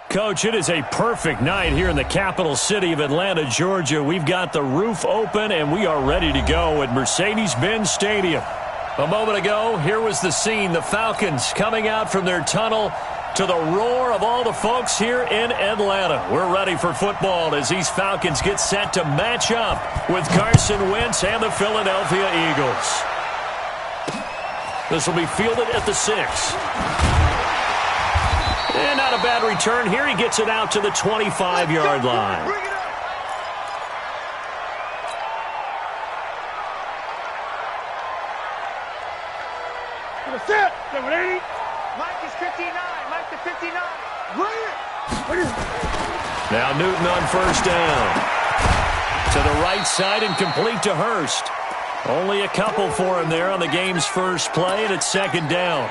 Coach, it is a perfect night here in the capital city of Atlanta, Georgia. We've got the roof open, and we are ready to go at Mercedes-Benz Stadium. A moment ago, here was the scene. The Falcons coming out from their tunnel to the roar of all the folks here in Atlanta. We're ready for football as these Falcons get set to match up with Carson Wentz and the Philadelphia Eagles. This will be fielded at the 6. And not a bad return here. He gets it out to the 25-yard line. Mike is 59. Mike to 59. Now Newton on first down. To the right side and complete to Hurst. Only a couple for him there on the game's first play, and it's second down.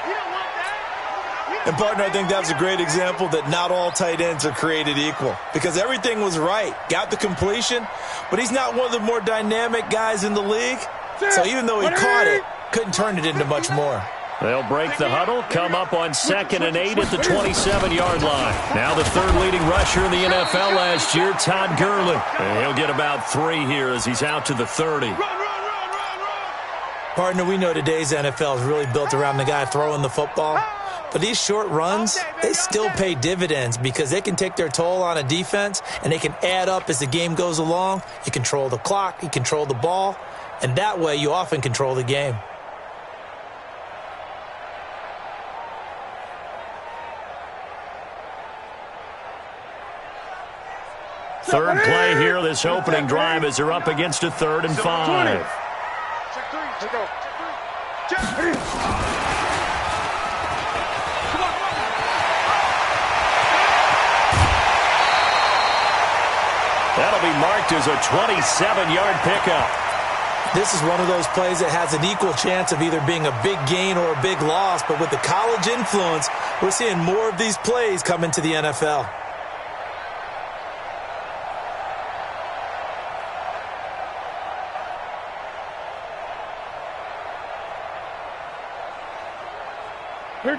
And, partner, I think that was a great example that not all tight ends are created equal because everything was right. Got the completion, but he's not one of the more dynamic guys in the league. So even though he caught it, couldn't turn it into much more. They'll break the huddle, come up on 2nd and 8 at the 27-yard line. Now the third leading rusher in the NFL last year, Todd Gurley. And he'll get about 3 here as he's out to the 30. Partner, we know today's NFL is really built around the guy throwing the football. But these short runs, they still pay dividends because they can take their toll on a defense and they can add up as the game goes along. You control the clock, you control the ball, and that way you often control the game. Third play here, this opening drive as they're up against a 3rd and 5. That'll be marked as a 27-yard pickup. This is one of those plays that has an equal chance of either being a big gain or a big loss, but with the college influence, we're seeing more of these plays come into the NFL.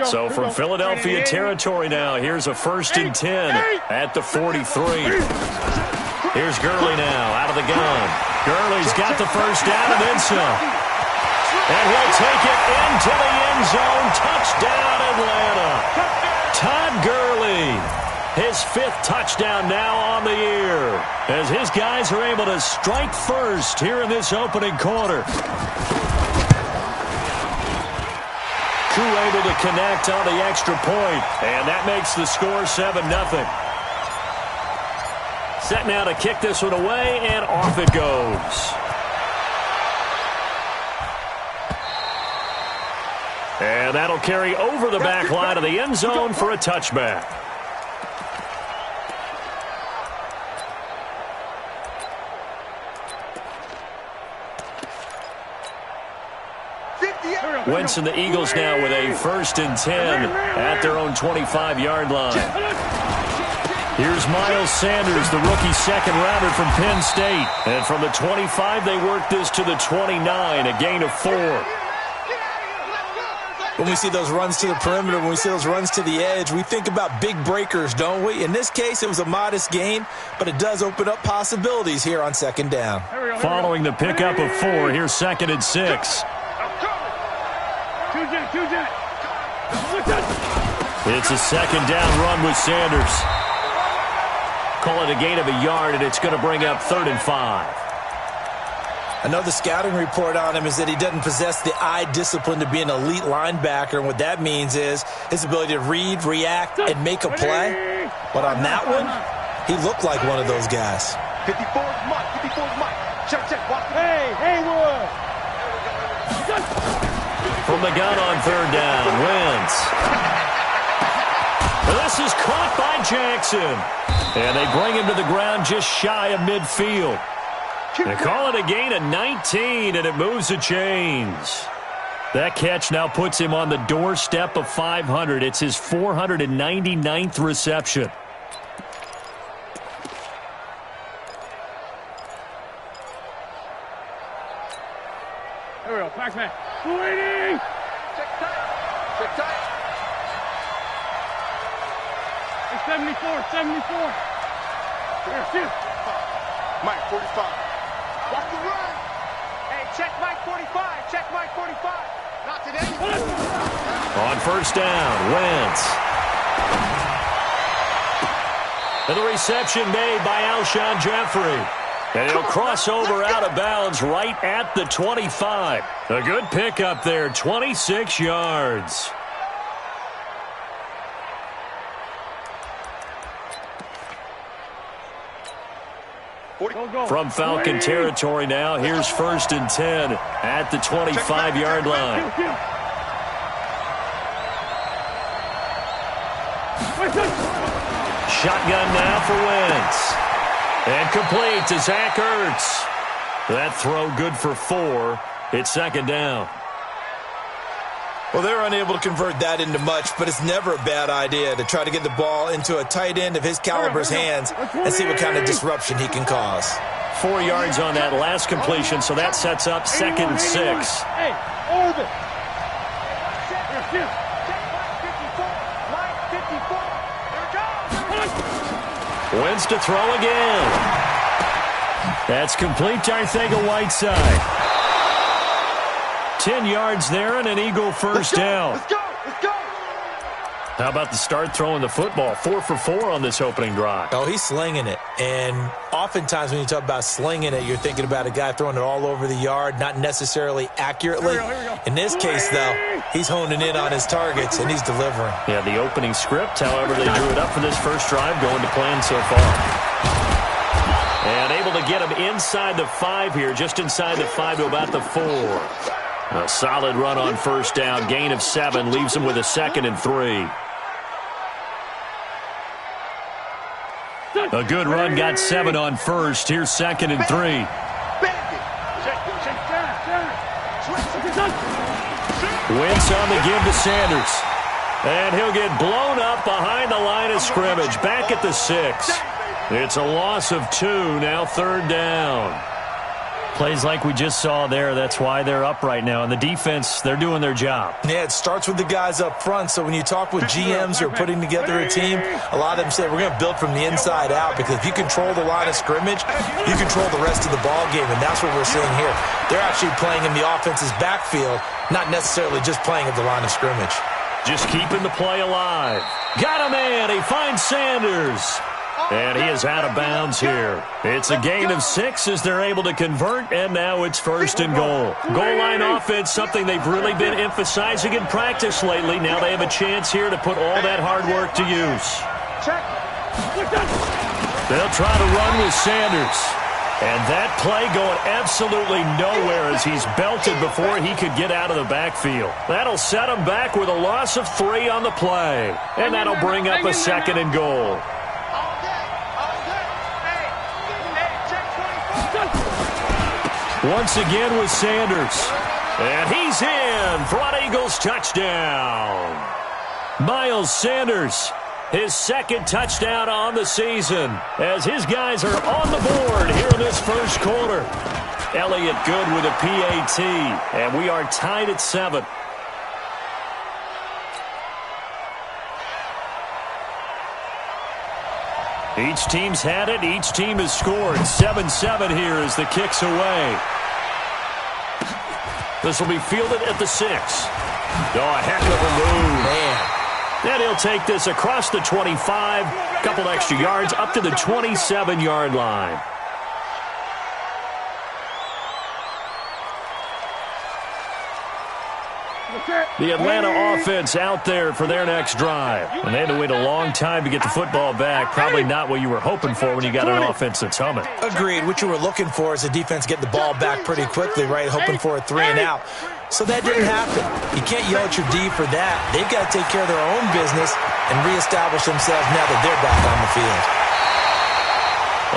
So from Philadelphia territory now, here's a 1st and 10 at the 43. Here's Gurley now out of the gun. Gurley's got the first down and then some. And he'll take it into the end zone. Touchdown, Atlanta. Todd Gurley, his 5th touchdown now on the year as his guys are able to strike first here in this opening quarter. Crew able to connect on the extra point, and that makes the score 7-0. Set now to kick this one away, and off it goes. And that'll carry over the back line of the end zone for a touchback. Wentz and the Eagles now with a 1st and 10 at their own 25-yard line. Here's Miles Sanders, the rookie second-rounder from Penn State. And from the 25, they work this to the 29, a gain of 4. When we see those runs to the perimeter, when we see those runs to the edge, we think about big breakers, don't we? In this case, it was a modest gain, but it does open up possibilities here on 2nd down. Following the pickup of 4, here's 2nd and 6. It's a 2nd down run with Sanders. Call it a gain of a yard, and it's going to bring up 3rd and 5. Another scouting report on him is that he doesn't possess the eye discipline to be an elite linebacker, and what that means is his ability to read, react, and make a play. But on that one, he looked like one of those guys. 54's Mike. 54's Mike. Check. Hey, Haywood. From the gun on 3rd down, Wentz. This is caught by Jackson. And they bring him to the ground just shy of midfield. They call it a gain of 19, and it moves the chains. That catch now puts him on the doorstep of 500. It's his 499th reception. There we go, Pac-Man. 280! Check tight. 74, 74. Here, shoot. Mike, 45. Watch the run. Hey, check Mike 45. Check Mike 45. Not today. On first down, Wentz. And the reception made by Alshon Jeffrey. And he'll cross over out of bounds right at the 25. A good pickup there, 26 yards. From Falcon territory now, here's first and 10 at the 25-yard line. Shotgun now for Wentz. And complete to Zach Ertz. That throw good for 4. It's second down. Well, they're unable to convert that into much, but it's never a bad idea to try to get the ball into a tight end of his caliber's hands and see what kind of disruption he can cause. 4 yards on that last completion, so that sets up second and 6. Hey, orbit. Here, shoot. Wentz to throw again. That's complete to Arcega-Whiteside. 10 yards there and an Eagle first down. Let's go. Let's go. How about the start throwing the football? 4 for 4 on this opening drive. Oh, he's slinging it. And oftentimes when you talk about slinging it, you're thinking about a guy throwing it all over the yard, not necessarily accurately. Here we go. In this case, though, he's honing in on his targets, and he's delivering. Yeah, the opening script, however, they drew it up for this first drive, going to plan so far. And able to get him inside the 5 here, just inside the 5 to about the 4. A solid run on first down, gain of 7, leaves him with a second and 3. A good run, got 7 on first. Here's second and 3. Wentz on the give to Sanders. And he'll get blown up behind the line of scrimmage, back at the 6. It's a loss of 2, now third down. Plays like we just saw there, that's why they're up right now. And the defense, they're doing their job. Yeah, it starts with the guys up front. So when you talk with GMs who are putting together a team, a lot of them say we're going to build from the inside out, because if you control the line of scrimmage, you control the rest of the ball game, and that's what we're seeing here. They're actually playing in the offense's backfield, not necessarily just playing at the line of scrimmage. Just keeping the play alive. Got a man. He finds Sanders. And he is out of bounds here. It's a gain of 6 as they're able to convert, and now it's first and goal. Goal line offense, something they've really been emphasizing in practice lately. Now they have a chance here to put all that hard work to use. They'll try to run with Sanders. And that play going absolutely nowhere as he's belted before he could get out of the backfield. That'll set him back with a loss of 3 on the play. And that'll bring up a second and goal. Once again with Sanders. And he's in for an Eagles touchdown. Miles Sanders, his second touchdown on the season, as his guys are on the board here in this first quarter. Elliott good with a PAT, and we are tied at 7. Each team's had it. Each team has scored. 7-7 here as the kick's away. This will be fielded at the 6. Oh, a heck of a move. Man. And he'll take this across the 25. A couple extra yards up to the 27-yard line. The Atlanta offense out there for their next drive. And they had to wait a long time to get the football back. Probably not what you were hoping for when you got an offense that's humming. Agreed. What you were looking for is the defense get the ball back pretty quickly, right? Hoping for a 3 and out. So that didn't happen. You can't yell at your D for that. They've got to take care of their own business and reestablish themselves now that they're back on the field.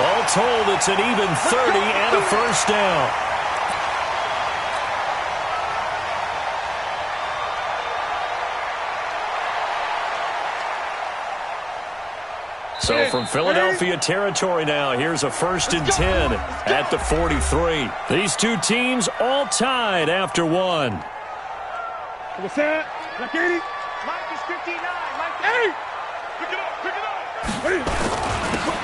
All told, it's an even 30 and a first down. So from Philadelphia territory now, here's a first and 10 at the 43. These two teams all tied after 1. What's that? Like 80? Mike is 59. Mike is 80. Pick it up. Pick it up.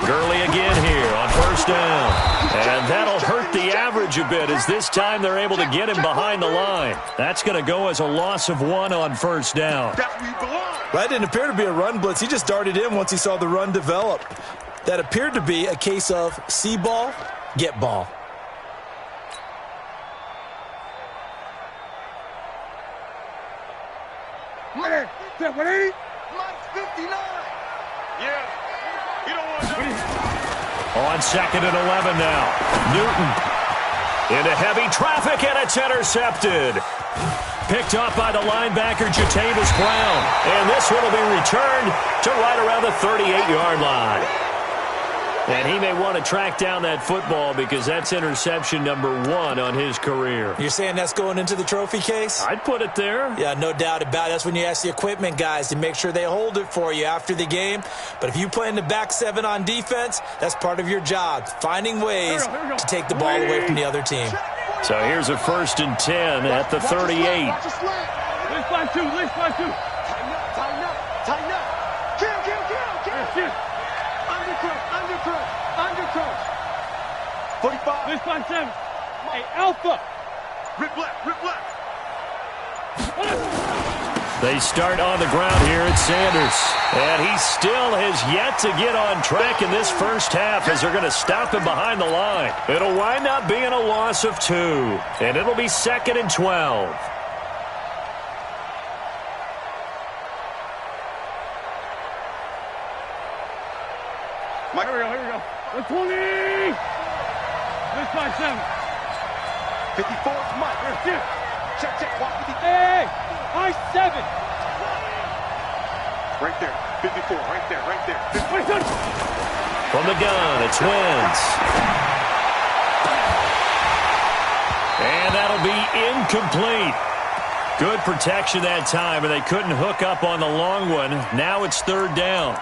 Gurley again here on first down. And that'll hurt the average a bit as this time they're able to get him behind the line. That's going to go as a loss of 1 on first down. That didn't appear to be a run blitz. He just darted in once he saw the run develop. That appeared to be a case of see ball, get ball. Mike 59. Yeah. You don't want to. On second and 11 now. Newton into heavy traffic, and it's intercepted. Picked off by the linebacker, Jatavis Brown. And this one will be returned to right around the 38-yard line. And he may want to track down that football because that's interception number 1 on his career. You're saying that's going into the trophy case? I'd put it there. Yeah, no doubt about it. That's when you ask the equipment guys to make sure they hold it for you after the game. But if you play in the back 7 on defense, that's part of your job, finding ways to take the ball away from the other team. So here's a 1st and 10 at the 38. Let's find two. Tighten up. Kill. Undercross. 45. Let's find 7. Hey, Alpha. Rip left. They start on the ground here at Sanders. And he still has yet to get on track in this first half as they're going to stop him behind the line. It'll wind up being a loss of 2. And it'll be 2nd and 12. Here we go. 20. Let's find 7. 54. Mike. Check. Walk with the. Hey, I 7. Right there. 54. Right there. From the gun, it's Wentz. And that'll be incomplete. Good protection that time, and they couldn't hook up on the long one. Now it's 3rd down.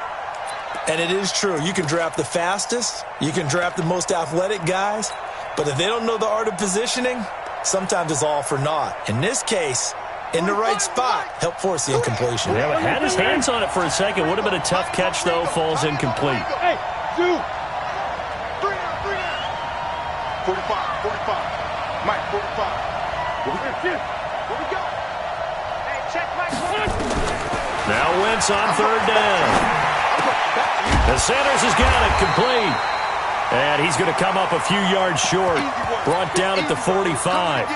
And it is true. You can draft the fastest. You can draft the most athletic guys. But if they don't know the art of positioning, sometimes it's all for naught. In this case, in the right spot, help force the incompletion. Yeah, had his hands on it for a second. Would have been a tough catch, though. Falls incomplete. Hey, 2. 3 down. 45. Mike, 45. Where we go? Hey, check Mike. Now Wentz on 3rd down. The Sanders has got it complete. And he's going to come up a few yards short. Brought down at the 45.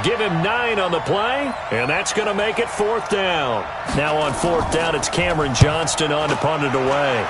Give him 9 on the play, and that's going to make it 4th down. Now on 4th down, it's Cameron Johnston on to punt it away.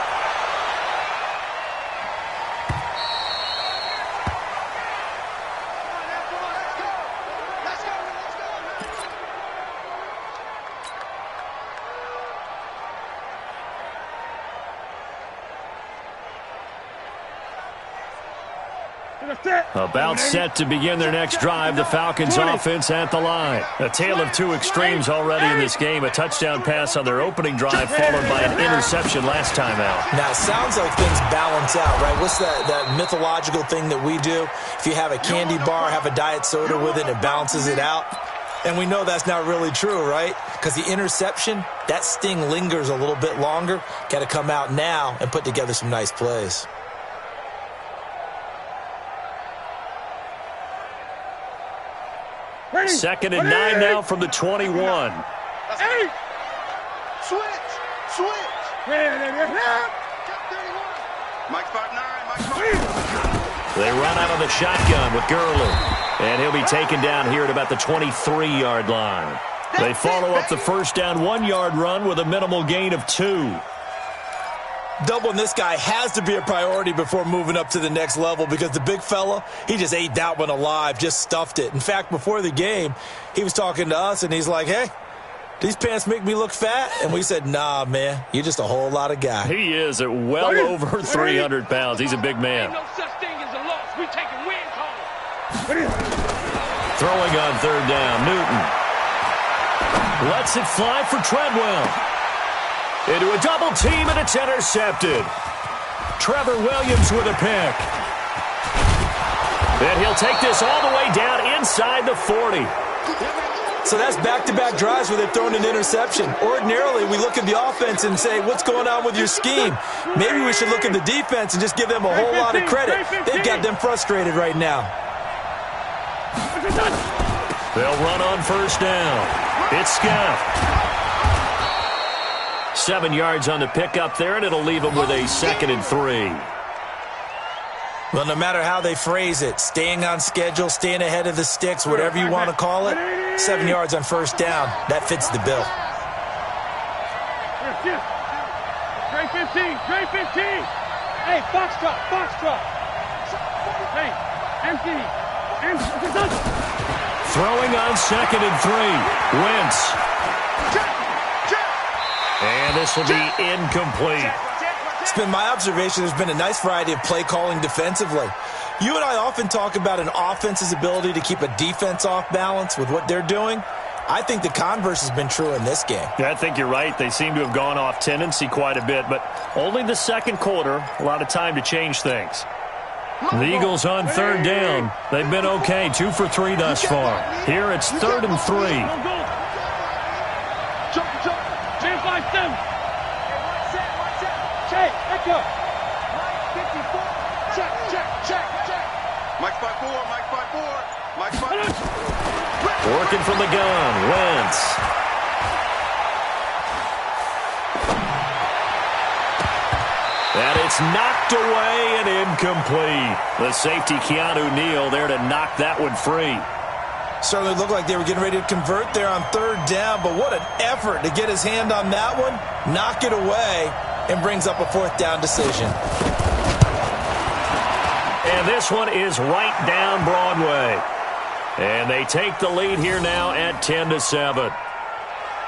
About set to begin their next drive, the Falcons offense at the line. A tale of 2 extremes already in this game. A touchdown pass on their opening drive followed by an interception last time out. Now, it sounds like things balance out, right? What's that mythological thing that we do? If you have a candy bar, have a diet soda with it, it balances it out. And we know that's not really true, right? Because the interception, that sting lingers a little bit longer. Got to come out now and put together some nice plays. Ready. 2nd and 9 now from the 21. Hey. Switch. Mike's 5'9". They run out of the shotgun with Gurley. And he'll be taken down here at about the 23-yard line. They follow up the first down 1-yard run with a minimal gain of 2. Doubling this guy has to be a priority before moving up to the next level because the big fella, he just ate that one alive, just stuffed it. In fact, before the game, he was talking to us, and he's like, hey, these pants make me look fat? And we said, nah, man, you're just a whole lot of guy. He is at well over 300 pounds. He's a big man. Ain't no such thing as a loss. We taking wins home. Throwing on 3rd down, Newton. Lets it fly for Treadwell. Into a double team, and it's intercepted. Trevor Williams with a pick. And he'll take this all the way down inside the 40. So that's back-to-back drives where they've thrown an interception. Ordinarily, we look at the offense and say, what's going on with your scheme? Maybe we should look at the defense and just give them a whole lot of credit. They've got them frustrated right now. They'll run on first down. It's Scout. 7 yards on the pickup there, and it'll leave them with a 2nd and 3. Well, no matter how they phrase it, staying on schedule, staying ahead of the sticks, whatever you want to call it, 7 yards on first down, that fits the bill. Trey 15, Trey 15. Hey, box drop. Hey, empty. Throwing on 2nd and 3. Wentz. And this will be incomplete. It's been my observation there's been a nice variety of play calling defensively. You and I often talk about an offense's ability to keep a defense off balance with what they're doing. I think the converse has been true in this game. Yeah, I think you're right. They seem to have gone off tendency quite a bit, but only the second quarter, a lot of time to change things. The Eagles on 3rd down. They've been okay, 2 for 3 thus far. Here it's 3rd and 3. Chance like them. Check, echo. 54. Check. Mike 5-4. Working from the gun, Wentz. And it's knocked away and incomplete. The safety, Keanu Neal, there to knock that one free. Certainly looked like they were getting ready to convert there on 3rd down, but what an effort to get his hand on that one, knock it away, and brings up a 4th down decision. And this one is right down Broadway. And they take the lead here now at 10-7.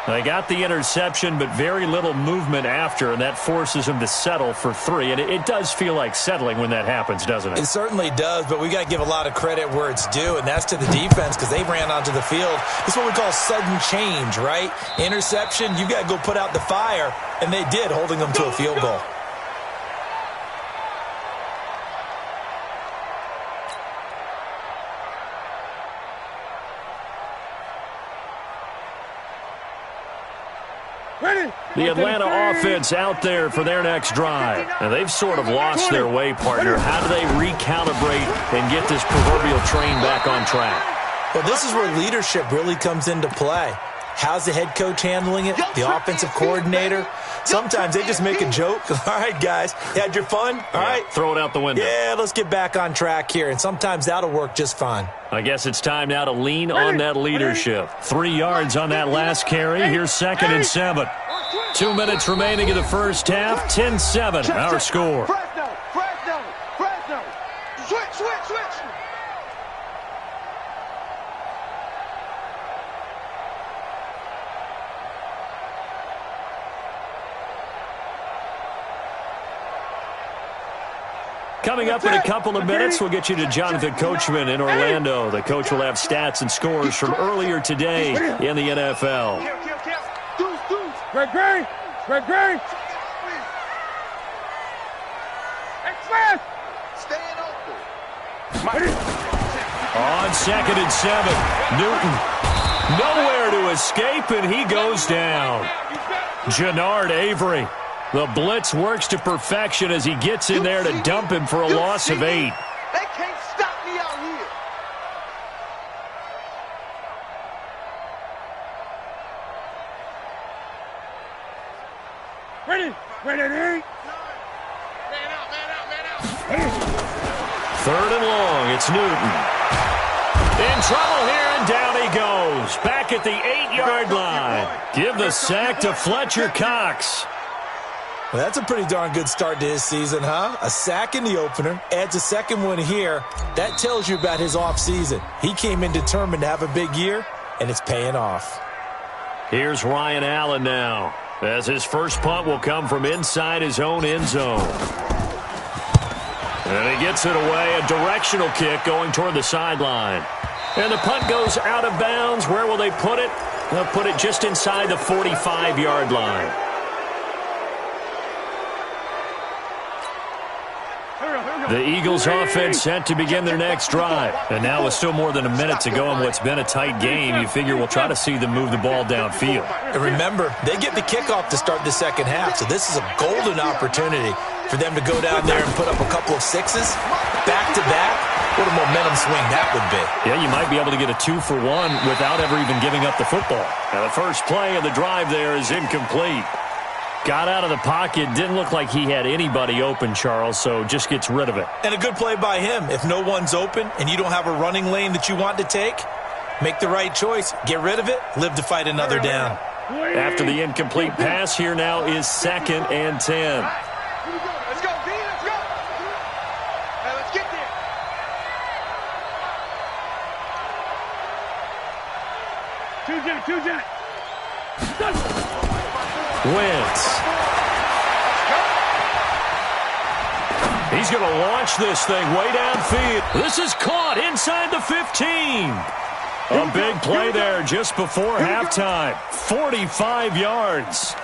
They got the interception, but very little movement after, and that forces them to settle for 3. And it does feel like settling when that happens, doesn't it? It certainly does, but we got to give a lot of credit where it's due, and that's to the defense because they ran onto the field. This is what we call sudden change, right? Interception, you got to go put out the fire, and they did, holding them to a field goal. The Atlanta offense out there for their next drive. And they've sort of lost their way, partner. How do they recalibrate and get this proverbial train back on track? Well, this is where leadership really comes into play. How's the head coach handling it? The offensive coordinator? Sometimes they just make a joke. All right, guys, you had your fun? All right. Throw it out the window. Yeah, let's get back on track here. And sometimes that'll work just fine. I guess it's time now to lean on that leadership. 3 yards on that last carry. Here's 2nd and 7. 2 minutes remaining in the first half. 10-7, our score. Fresno. Switch. Coming up in a couple of minutes, we'll get you to Jonathan Coachman in Orlando. The coach will have stats and scores from earlier today in the NFL. Greg. Express. Staying open. On 2nd and 7, Newton nowhere to escape, and he goes down. Jannard Avery. The blitz works to perfection as he gets in there to dump him for a loss of 8. They can't stop me out here. Ready. Man out. 3rd and long, it's Newton. In trouble here, and down he goes. Back at the 8-yard line. Give the sack to Fletcher Cox. Well, that's a pretty darn good start to his season, huh? A sack in the opener, adds a second one here. That tells you about his offseason. He came in determined to have a big year, and it's paying off. Here's Ryan Allen now, as his first punt will come from inside his own end zone. And he gets it away, a directional kick going toward the sideline. And the punt goes out of bounds. Where will they put it? They'll put it just inside the 45-yard line. The Eagles offense set to begin their next drive. And now with still more than a minute to go in what's been a tight game, you figure we'll try to see them move the ball downfield. And remember, they get the kickoff to start the second half, so this is a golden opportunity for them to go down there and put up a couple of sixes back-to-back. What a momentum swing that would be. Yeah, you might be able to get a 2-for-1 without ever even giving up the football. Now, the first play of the drive there is incomplete. Got out of the pocket, didn't look like he had anybody open, Charles, so just gets rid of it. And a good play by him. If no one's open and you don't have a running lane that you want to take, make the right choice. Get rid of it. Live to fight another down. After the incomplete pass, here now is 2nd and 10. Let's go, D, let's go. Hey, let's get there. Two-jet. Wentz. He's going to launch this thing way downfield. This is caught inside the 15. A big play there just before halftime. 45 yards.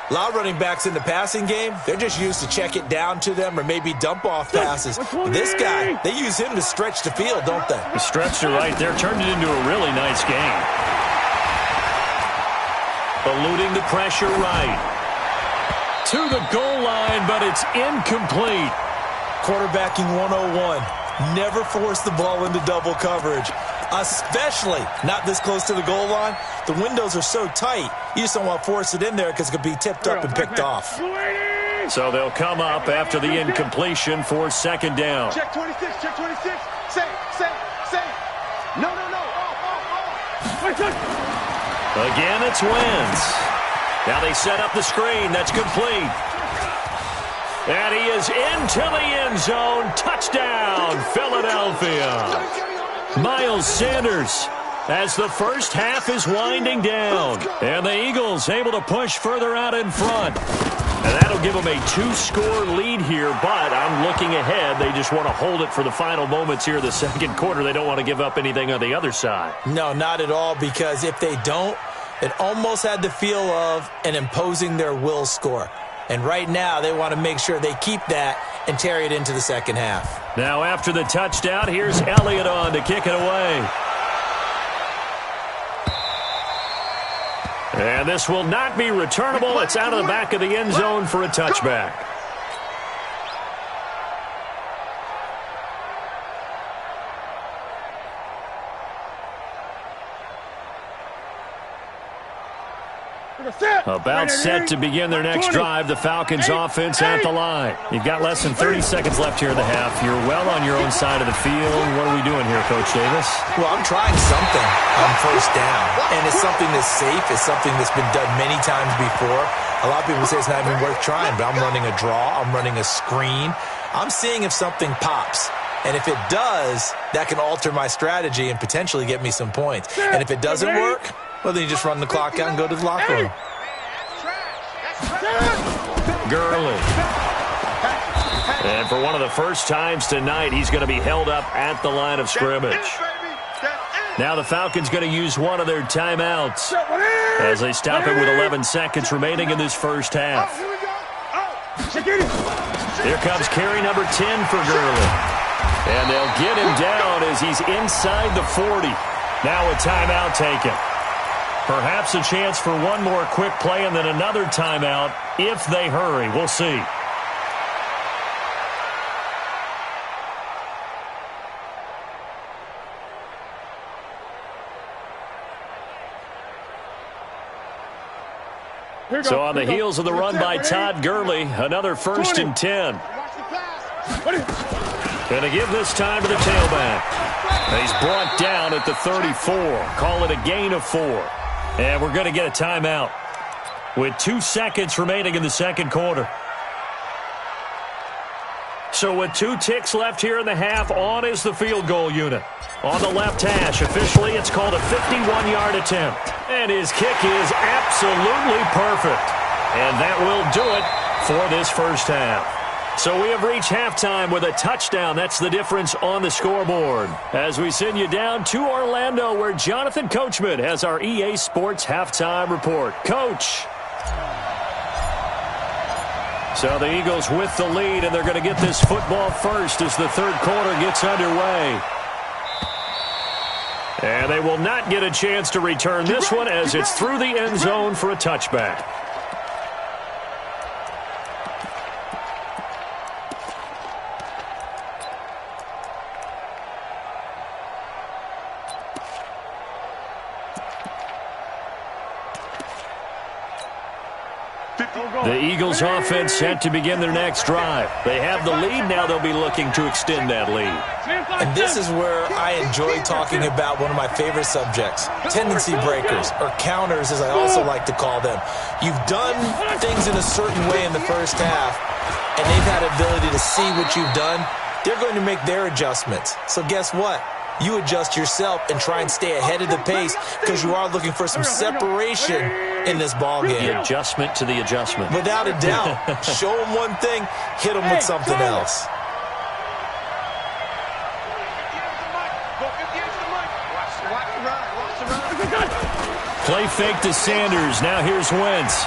A lot of running backs in the passing game, they're just used to check it down to them or maybe dump off passes. This guy, they use him to stretch the field, don't they? He stretched it right there, turned it into a really nice game. Eluding the pressure right. To the goal line, but it's incomplete. Quarterbacking 101. Never force the ball into double coverage, especially not this close to the goal line. The windows are so tight, you just don't want to force it in there because it could be tipped up and picked off. So they'll come up after the incompletion for 2nd down. Check 26, check 26. Say. No. Again, it's Wentz. Now they set up the screen. That's complete. And he is into the end zone. Touchdown, Philadelphia. Miles Sanders as the first half is winding down. And the Eagles able to push further out in front. And that'll give them a 2-score lead here, but I'm looking ahead. They just want to hold it for the final moments here of the second quarter. They don't want to give up anything on the other side. No, not at all, because if they don't, it almost had the feel of an imposing their will score. And right now, they want to make sure they keep that and carry it into the second half. Now, after the touchdown, here's Elliott on to kick it away. And this will not be returnable. It's out of the back of the end zone for a touchback. About set to begin their next drive. The Falcons offense at the line. You've got less than 30 seconds left here in the half. You're well on your own side of the field. What are we doing here, Coach Davis? Well, I'm trying something on first down. And it's something that's safe. It's something that's been done many times before. A lot of people say it's not even worth trying, but I'm running a draw. I'm running a screen. I'm seeing if something pops. And if it does, that can alter my strategy and potentially get me some points. And if it doesn't work, well, then you just run the clock out and go to the locker room. Gurley. And for one of the first times tonight, he's going to be held up at the line of scrimmage. Now the Falcons going to use one of their timeouts as they stop it with 11 seconds remaining in this first half. Here comes carry number 10 for Gurley. And they'll get him down as he's inside the 40. Now a timeout taken. Perhaps a chance for one more quick play and then another timeout if they hurry. We'll see. So on the heels of the run by Todd Gurley, another 1st and 10. Going to give this time to the tailback. He's brought down at the 34. Call it a gain of 4. And we're going to get a timeout with 2 seconds remaining in the second quarter. So with 2 ticks left here in the half, on is the field goal unit. On the left hash, officially it's called a 51-yard attempt. And his kick is absolutely perfect. And that will do it for this first half. So we have reached halftime with a touchdown. That's the difference on the scoreboard. As we send you down to Orlando, where Jonathan Coachman has our EA Sports Halftime Report. Coach. So the Eagles with the lead, and they're going to get this football first as the third quarter gets underway. And they will not get a chance to return this one as it's through the end zone for a touchback. The Eagles offense set to begin their next drive. They have the lead. Now they'll be looking to extend that lead. And this is where I enjoy talking about one of my favorite subjects, tendency breakers, or counters as I also like to call them. You've done things in a certain way in the first half, and they've had the ability to see what you've done. They're going to make their adjustments. So guess what? You adjust yourself and try and stay ahead of the pace because you are looking for some separation in this ball game. The adjustment to the adjustment. Without a doubt. Show them one thing, hit them with something else. Play fake to Sanders. Now here's Wentz.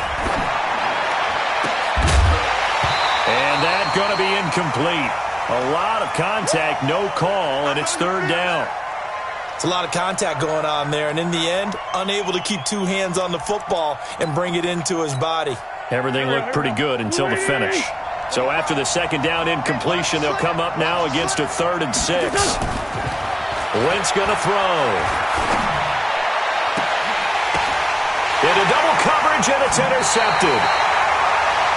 And that's going to be incomplete. A lot of contact, no call, and it's third down. It's a lot of contact going on there, and in the end, unable to keep two hands on the football and bring it into his body. Everything looked pretty good until the finish. So after the second down incompletion, they'll come up now against a 3rd and 6. Wentz going to throw. Into double coverage, and it's intercepted.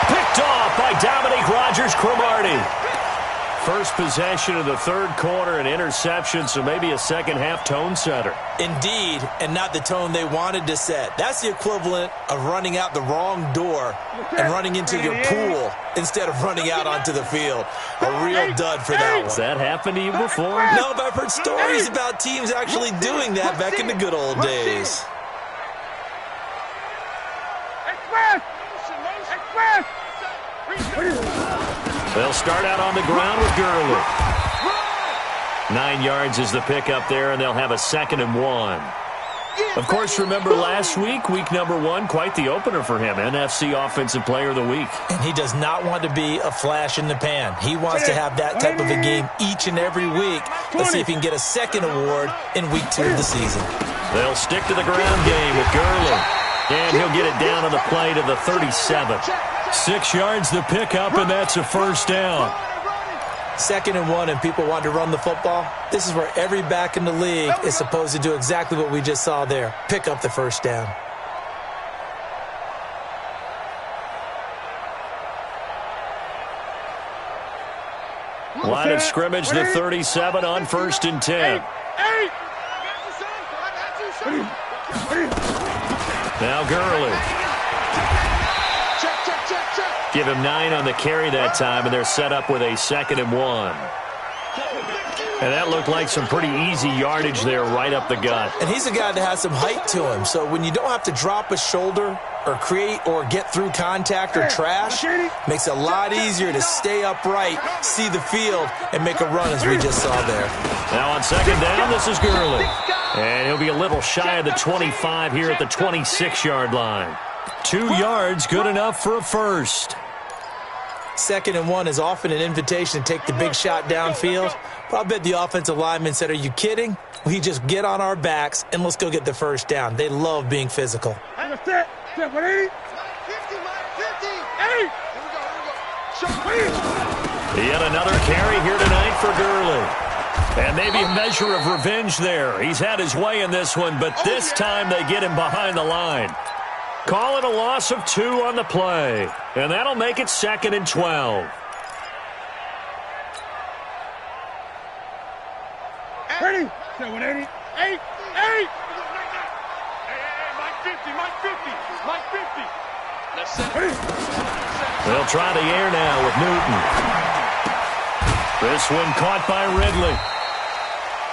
Picked off by Dominique Rodgers-Cromartie. First possession of the third quarter, an interception, so maybe a second-half tone setter. Indeed, and not the tone they wanted to set. That's the equivalent of running out the wrong door and running into your pool instead of running out onto the field. A real dud for that one. Has that happened to you before? No, but I've heard stories about teams actually doing that back in the good old days. They'll start out on the ground with Gurley. 9 yards is the pickup there, and they'll have a 2nd and 1. Of course, remember last week, week number 1, quite the opener for him. NFC Offensive Player of the Week. And he does not want to be a flash in the pan. He wants to have that type of a game each and every week. Let's see if he can get a 2nd award in week 2 of the season. They'll stick to the ground game with Gurley. And he'll get it down on the play to the 37. 6 yards the pickup, and that's a first down. 2nd and 1, and people want to run the football. This is where every back in the league is supposed to do exactly what we just saw there. Pick up the first down. Line of scrimmage, the 37 on 1st and 10. Now Gurley. Give him 9 on the carry that time, and they're set up with a 2nd and 1. And that looked like some pretty easy yardage there right up the gut. And he's a guy that has some height to him, so when you don't have to drop a shoulder or create or get through contact or trash, makes it a lot easier to stay upright, see the field, and make a run as we just saw there. Now on 2nd down, this is Gurley. And he'll be a little shy of the 25 here at the 26-yard line. 2 yards, good enough for a first. 2nd and 1 is often an invitation to take the big shot downfield. But I bet the offensive lineman said, are you kidding? We just get on our backs and let's go get the first down. They love being physical. Yet another carry here tonight for Gurley. And maybe a measure of revenge there. He's had his way in this one, but this time they get him behind the line. Call it a loss of 2 on the play. And that'll make it 2nd and 12. Ready? 780. 8. Hey, Mike 50, Mike 50, Mike 50. Let's set it. They'll try the air now with Newton. This one caught by Ridley.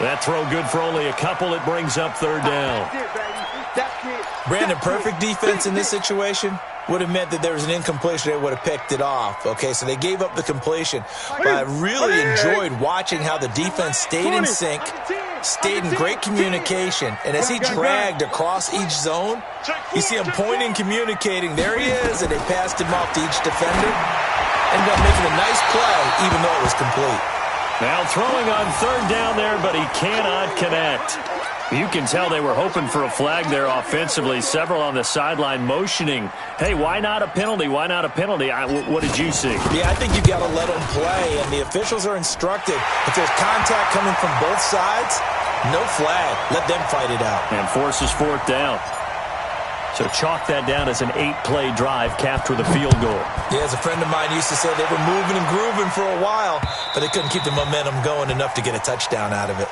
That throw good for only a couple. It brings up 3rd down. Brandon, perfect defense in this situation would have meant that there was an incompletion. They would have picked it off. Okay, so they gave up the completion. But I really enjoyed watching how the defense stayed in sync, stayed in great communication. And as he dragged across each zone, you see him pointing, communicating. There he is, and they passed him off to each defender. ended up making a nice play, even though it was complete. Now throwing on third down there, but he cannot connect. You can tell they were hoping for a flag there offensively. Several on the sideline motioning, hey, why not a penalty? Why not a penalty? What did you see? Yeah, I think you've got to let them play, and the officials are instructed. If there's contact coming from both sides, no flag. Let them fight it out. And forces fourth down. So chalk that down as an 8-play drive capped with a field goal. Yeah, as a friend of mine used to say, they were moving and grooving for a while, but they couldn't keep the momentum going enough to get a touchdown out of it.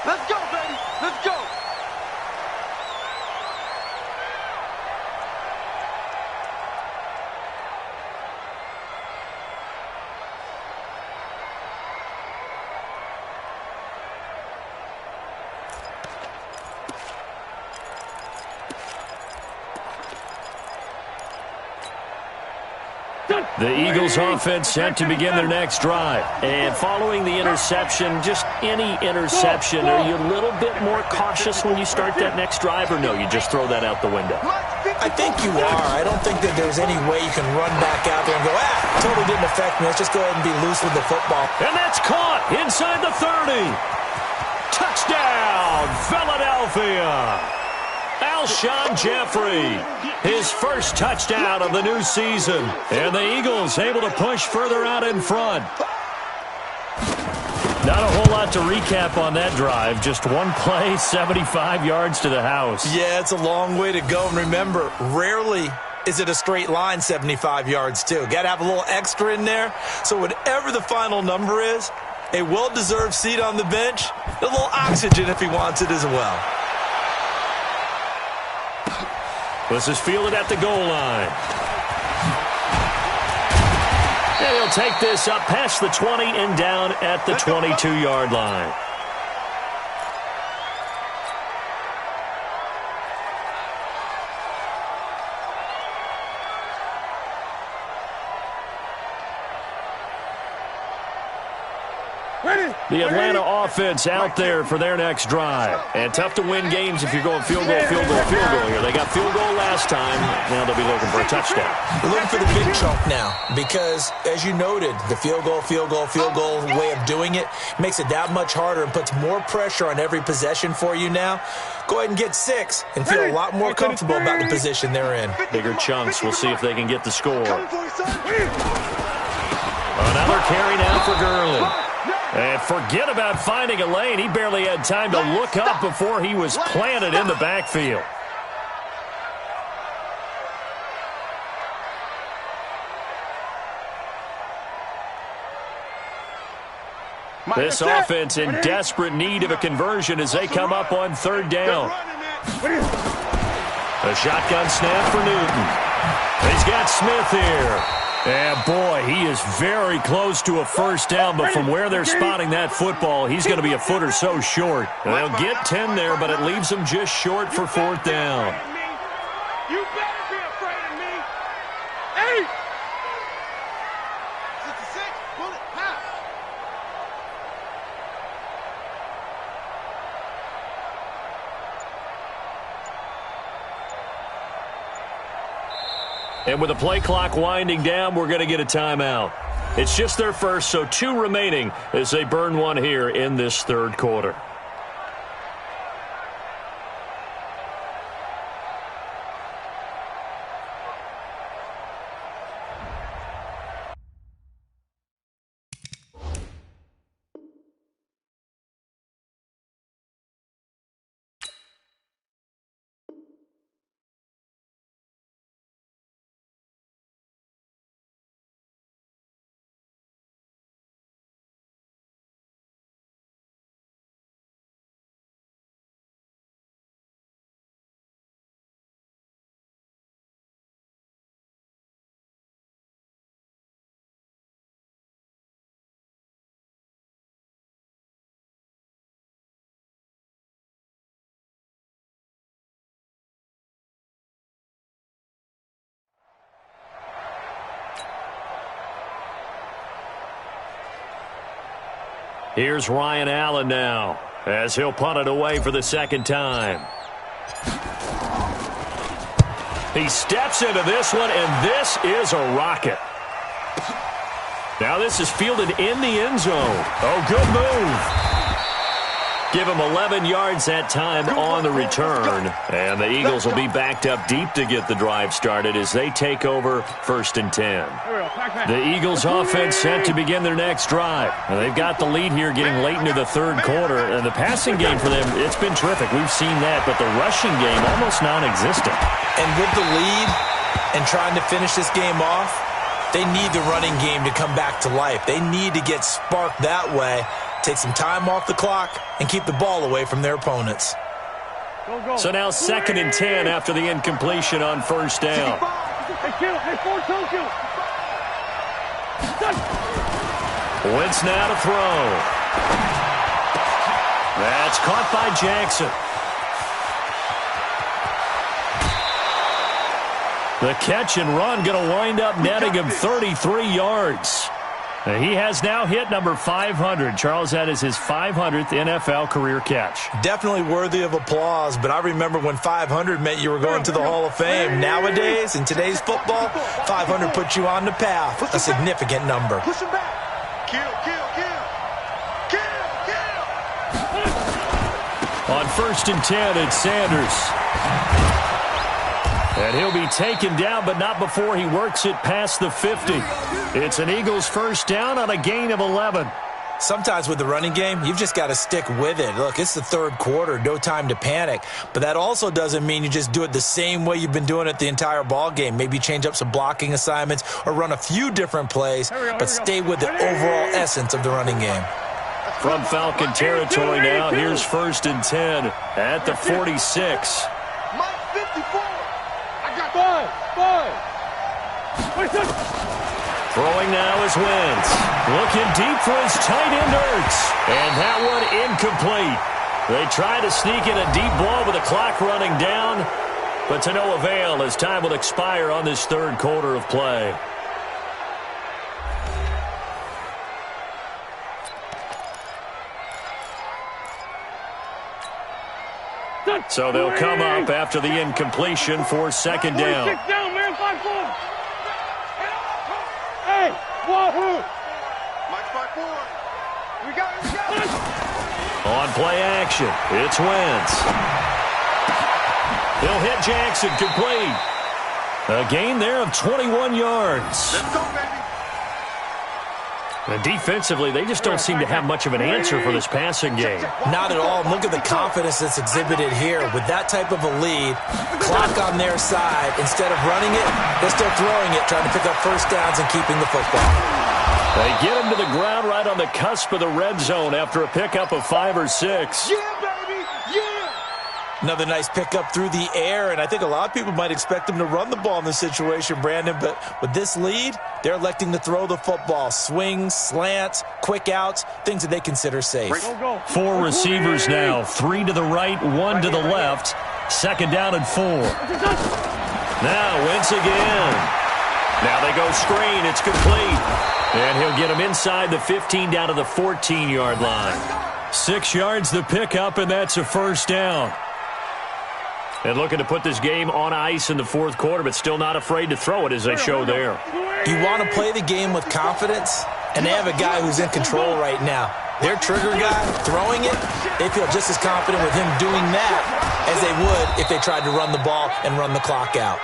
Let's go, baby. Let's go. The Eagles offense set to begin their next drive. And following the interception, just any interception, are you a little bit more cautious when you start that next drive, or no, you just throw that out the window? I think you are. I don't think that there's any way you can run back out there and go, totally didn't affect me. Let's just go ahead and be loose with the football. And that's caught inside the 30. Touchdown, Philadelphia. Alshon Jeffrey, his first touchdown of the new season. And the Eagles able to push further out in front. Not a whole lot to recap on that drive. Just one play, 75 yards to the house. Yeah, it's a long way to go. And remember, rarely is it a straight line 75 yards, too. Got to have a little extra in there. So whatever the final number is, a well-deserved seat on the bench, a little oxygen if he wants it as well. This is fielded at the goal line. And he'll take this up past the 20 and down at the 22-yard line. The Atlanta offense out there for their next drive. And tough to win games if you're going field goal, field goal, field goal here. They got field goal last time. Now they'll be looking for a touchdown. They're looking for the big chunk now because, as you noted, the field goal way of doing it makes it that much harder and puts more pressure on every possession for you now. Go ahead and get 6 and feel a lot more comfortable about the position they're in. Bigger chunks. We'll see if they can get the score. Another carry now for Gurley. And forget about finding a lane. He barely had time to look up before he was planted in the backfield. This offense in desperate need of a conversion as they come up on third down. A shotgun snap for Newton. He's got Smith here. And, boy, he is very close to a first down, but from where they're spotting that football, he's going to be a foot or so short. They'll get 10 there, but it leaves them just short for fourth down. You better be afraid of me. 8. 66, bullet, pass. And with the play clock winding down, we're going to get a timeout. It's just their first, so 2 remaining as they burn one here in this third quarter. Here's Ryan Allen now as he'll punt it away for the second time. He steps into this one, and this is a rocket. Now this is fielded in the end zone. Oh, good move. Give him 11 yards that time on the return. And the Eagles will be backed up deep to get the drive started as they take over 1st and 10. The Eagles offense set to begin their next drive. Now, they've got the lead here getting late into the third quarter. And the passing game for them, it's been terrific. We've seen that, but the rushing game almost non-existent. And with the lead and trying to finish this game off, they need the running game to come back to life. They need to get sparked that way, take some time off the clock, and keep the ball away from their opponents. So now 2nd and 10 after the incompletion on 1st down. Wentz now to throw. That's caught by Jackson. The catch and run going to wind up netting him 33 yards. He has now hit number 500. Charles, that is his 500th NFL career catch. Definitely worthy of applause, but I remember when 500 meant you were going to the Hall of Fame. Nowadays, in today's football, 500 puts you on the path, a significant number. Push him back. Kill, kill, kill. Kill, kill. On 1st and 10, it's Sanders. And he'll be taken down, but not before he works it past the 50. It's an Eagles 1st down on a gain of 11. Sometimes with the running game, you've just got to stick with it. Look, it's the third quarter, no time to panic. But that also doesn't mean you just do it the same way you've been doing it the entire ball game. Maybe change up some blocking assignments or run a few different plays, but stay with the overall essence of the running game. From Falcon territory now, here's 1st and 10 at the 46. Mike 54. Throwing now is Wentz. Looking deep for his tight end Ertz. And that one incomplete. They try to sneak in a deep ball with the clock running down, but to no avail as time will expire on this third quarter of play. So they'll come up after the incompletion for 2nd down. Hey, wahoo! Mike 5-4. We got it. On play action, it's Wentz. He'll hit Jackson complete. A gain there of 21 yards. Let's go, baby. And defensively, they just don't seem to have much of an answer for this passing game. Not at all. Look at the confidence that's exhibited here. With that type of a lead, clock on their side, instead of running it, they're still throwing it, trying to pick up 1st downs and keeping the football. They get him to the ground right on the cusp of the red zone after a pickup of 5 or 6. Yeah, baby. Yeah. Another nice pickup through the air, and I think a lot of people might expect them to run the ball in this situation, Brandon, but with this lead, they're electing to throw the football. Swings, slants, quick outs, things that they consider safe. 4 receivers now, 3 to the right, 1 to the left. 2nd down and 4. Now Wentz again. Now they go screen, it's complete. And he'll get him inside the 15 down to the 14-yard line. 6 yards the pickup, and that's a 1st down. And looking to put this game on ice in the 4th quarter, but still not afraid to throw it as they show there. You want to play the game with confidence, and they have a guy who's in control right now. Their trigger guy, throwing it, they feel just as confident with him doing that as they would if they tried to run the ball and run the clock out.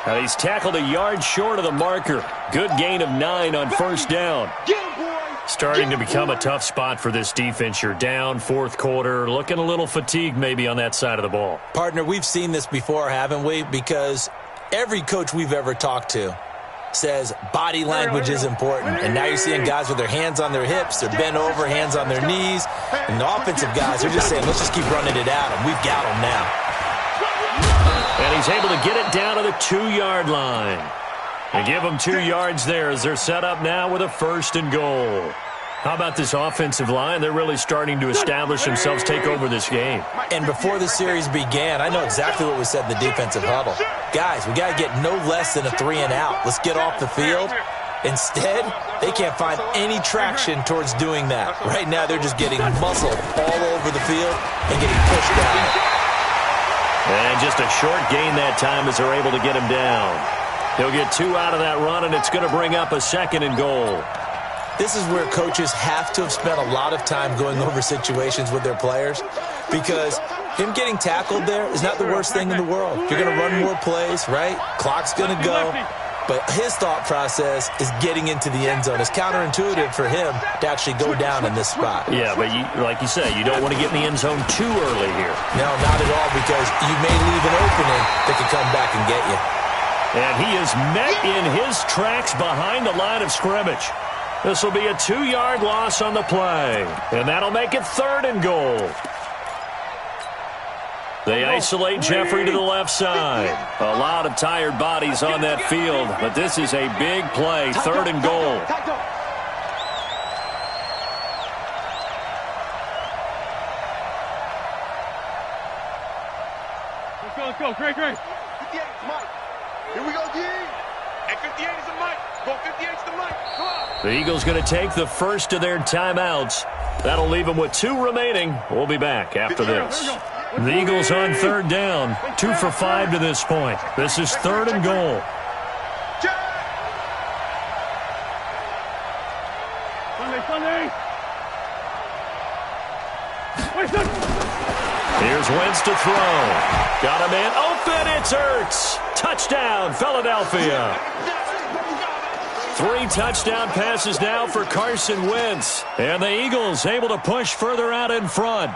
Now he's tackled a yard short of the marker. Good gain of 9 on 1st down. Starting to become a tough spot for this defense. You're down 4th quarter, looking a little fatigued maybe on that side of the ball. Partner, we've seen this before, haven't we? Because every coach we've ever talked to says body language is important. And now you're seeing guys with their hands on their hips, they're bent over, hands on their knees. And the offensive guys are just saying, let's just keep running it at them. We've got them now. And he's able to get it down to the 2-yard line. They give them 2 yards there as they're set up now with a 1st and goal. How about this offensive line? They're really starting to establish themselves, take over this game. And before the series began, I know exactly what was said in the defensive huddle. Guys, we got to get no less than a 3-and-out. Let's get off the field. Instead, they can't find any traction towards doing that. Right now, they're just getting muscled all over the field and getting pushed down. And just a short gain that time as they're able to get him down. He'll get 2 out of that run, and it's going to bring up a 2nd and goal. this is where coaches have to have spent a lot of time going over situations with their players, because him getting tackled there is not the worst thing in the world. You're going to run more plays, right? Clock's going to go. But his thought process is getting into the end zone. It's counterintuitive for him to actually go down in this spot. Yeah, but like you say, you don't want to get in the end zone too early here. No, not at all, because you may leave an opening that could come back and get you. And he is met in his tracks behind the line of scrimmage. This will be a 2-yard loss on the play, and that'll make it 3rd and goal. They isolate Jeffrey to the left side. A lot of tired bodies on that field, but this is a big play, 3rd and goal. Let's go. Great. 58 is Mike. Here we go, D. And 58 is the Mike. Go 58 is the Mike. Come on. The Eagles going to take the first of their timeouts. That'll leave them with 2 remaining. We'll be back after this. The Eagles on 3rd down, 2 for 5 to this point. This is 3rd and goal. Sunday. Here's Wentz to throw. Got him in. Open, it's Ertz. Touchdown, Philadelphia. 3 touchdown passes now for Carson Wentz. And the Eagles able to push further out in front.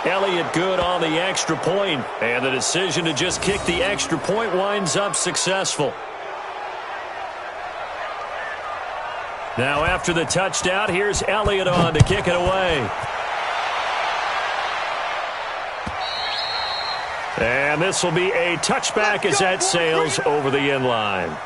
Elliott good on the extra point, and the decision to just kick the extra point winds up successful. Now after the touchdown, here's Elliott on to kick it away. And this will be a touchback as that sails over the end line.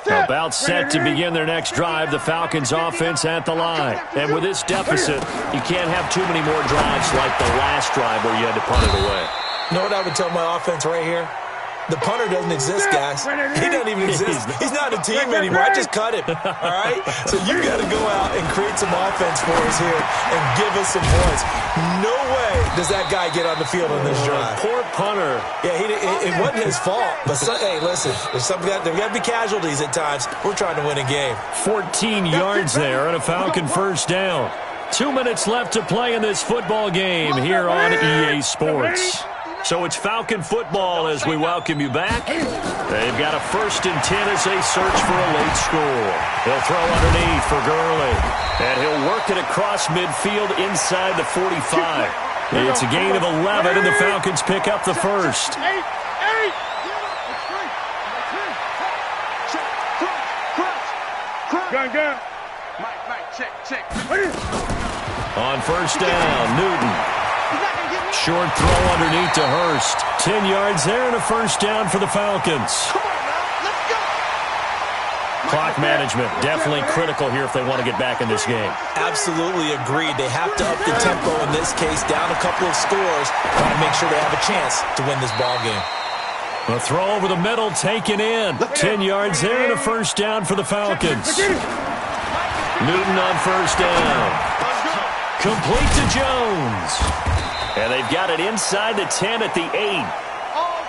About set to begin their next drive, the Falcons offense at the line. And with this deficit, you can't have too many more drives like the last drive where you had to punt it away. You know what I would tell my offense right here? The punter doesn't exist, guys. He doesn't even exist. He's not a team anymore. I just cut him, all right? So you got to go out and create some offense for us here and give us some points. No way does that guy get on the field on this drive. Poor punter. Yeah, it wasn't his fault. But, hey, listen, there's got to be casualties at times. We're trying to win a game. 14 yards there and a Falcon first down. 2 minutes left to play in this football game here on EA Sports. So it's Falcon football as we welcome you back. They've got a 1st and 10 as they search for a late score. He'll throw underneath for Gurley. And he'll work it across midfield inside the 45. It's a gain of 11, and the Falcons pick up the first. Gun. Mike, check. On first down, Newton. Short throw underneath to Hurst. 10 yards there and a first down for the Falcons. Clock management definitely critical here if they want to get back in this game. Absolutely agreed. They have to up the tempo in this case, down a couple of scores, trying to make sure they have a chance to win this ball game. A throw over the middle taken in. 10 yards there and a first down for the Falcons. Newton on first down. Complete to Jones. And they've got it inside the 10 at the 8.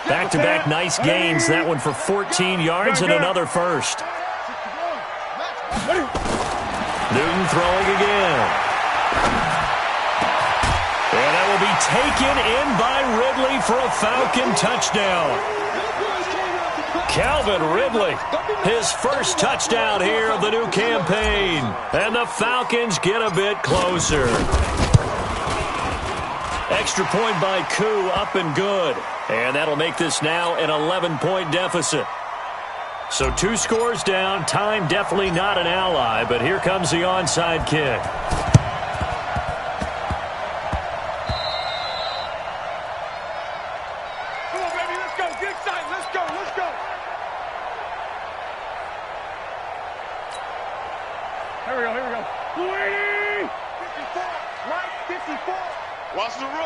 Back-to-back nice gains. That one for 14 yards and another first. Newton throwing again. And that will be taken in by Ridley for a Falcon touchdown. Calvin Ridley, his first touchdown here of the new campaign. And the Falcons get a bit closer. Extra point by Koo, up and good. And that'll make this now an 11-point deficit. So 2 scores down. Time definitely not an ally, but here comes the onside kick. Come on, baby, let's go. Get excited. Let's go. Here we go. 280! 54. Right, 54. Watch the run.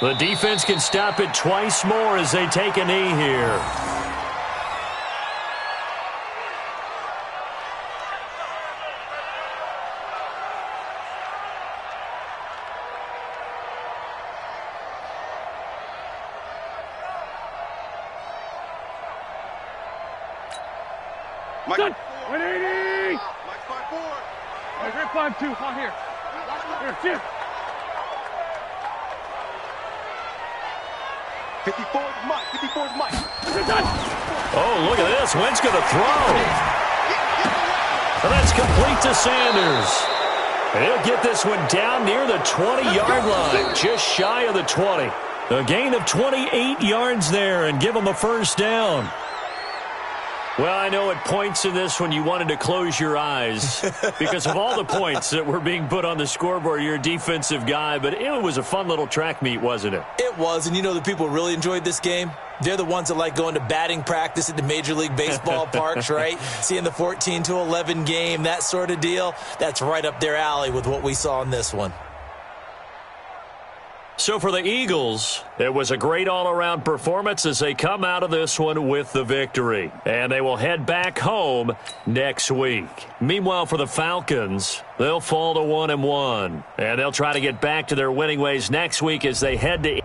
The defense can stop it twice more as they take a knee here. Mike, 180. Mike 5-4. Right, 5-2. Hot here. Here, Jim. 54 is Mike. 54 is Mike. Oh, look at this. Wentz going to throw. And that's complete to Sanders. And he'll get this one down near the 20-yard line, just shy of the 20. A gain of 28 yards there and give them a first down. Well, I know at points in this one you wanted to close your eyes because of all the points that were being put on the scoreboard. You're a defensive guy, but it was a fun little track meet, wasn't it? It was, and you know the people really enjoyed this game? They're the ones that like going to batting practice at the Major League Baseball parks, right? Seeing the 14-11 game, that sort of deal. That's right up their alley with what we saw in this one. So for the Eagles, it was a great all-around performance as they come out of this one with the victory. And they will head back home next week. Meanwhile, for the Falcons, they'll fall to 1-1. And they'll try to get back to their winning ways next week as they head to